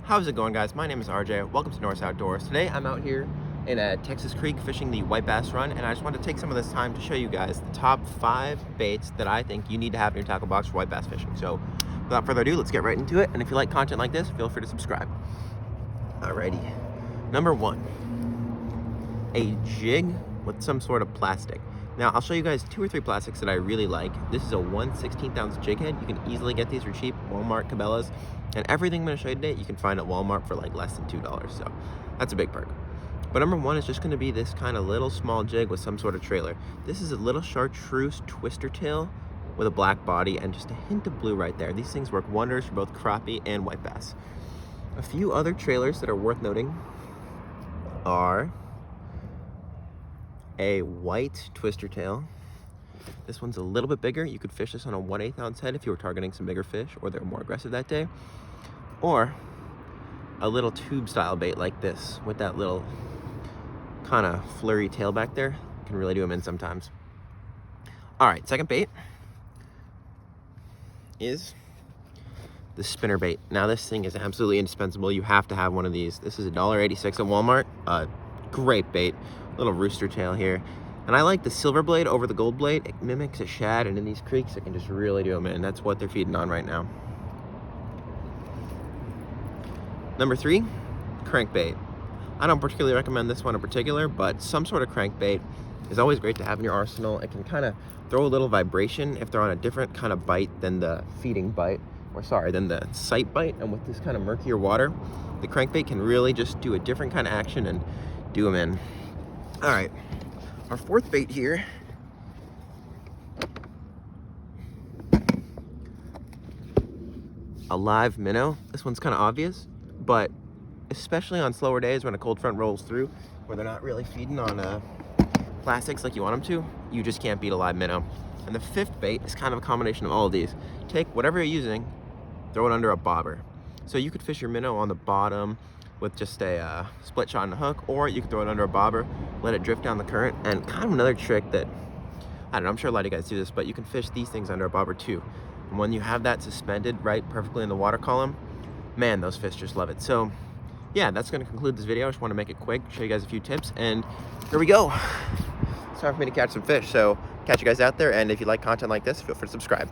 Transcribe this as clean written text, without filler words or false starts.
How's it going, guys? My name is RJ. Welcome to North Outdoors. Today I'm out here in a Texas Creek fishing the white bass run, and I just wanted to take some of this time to show you guys the top 5 baits that I think you need to have in your tackle box for white bass fishing. So without further ado, let's get right into it. And if you like content like this, feel free to subscribe. Alrighty. Number 1, a jig with some sort of plastic. Now, I'll show you guys 2 or 3 plastics that I really like. This is a 1/16 ounce jig head. You can easily get these for cheap, Walmart, Cabela's, and everything I'm gonna show you today, you can find at Walmart for like less than $2, so that's a big perk. But number 1 is just gonna be this kind of little small jig with some sort of trailer. This is a little chartreuse twister tail with a black body and just a hint of blue right there. These things work wonders for both crappie and white bass. A few other trailers that are worth noting are a white twister tail. This one's a little bit bigger. You could fish this on a 1/8 ounce head if you were targeting some bigger fish or they're more aggressive that day. Or a little tube style bait like this with that little kind of flurry tail back there. Can really do them in sometimes. All right, second bait is the spinner bait. Now this thing is absolutely indispensable. You have to have one of these. This is $1.86 at Walmart. Great bait. Little rooster tail here. And I like the silver blade over the gold blade. It mimics a shad, and in these creeks, it can just really do them in. That's what they're feeding on right now. Number 3, crankbait. I don't particularly recommend this one in particular, but some sort of crankbait is always great to have in your arsenal. It can kind of throw a little vibration if they're on a different kind of bite than the feeding bite, than the sight bite. And with this kind of murkier water, the crankbait can really just do a different kind of action and do them in. All right, our 4th bait here a live minnow. This one's kind of obvious, but especially on slower days when a cold front rolls through, where they're not really feeding on plastics like you want them to, you just can't beat a live minnow. And the 5th bait is kind of a combination of all of these. Take whatever you're using, throw it under a bobber. So you could fish your minnow on the bottom with just a split shot and a hook, or you can throw it under a bobber, let it drift down the current. And kind of another trick that, I don't know, I'm sure a lot of you guys do this, but you can fish these things under a bobber too. And when you have that suspended right perfectly in the water column, man, those fish just love it. So yeah, that's gonna conclude this video. I just wanna make it quick, show you guys a few tips, and here we go. It's time for me to catch some fish. So catch you guys out there, and if you like content like this, feel free to subscribe.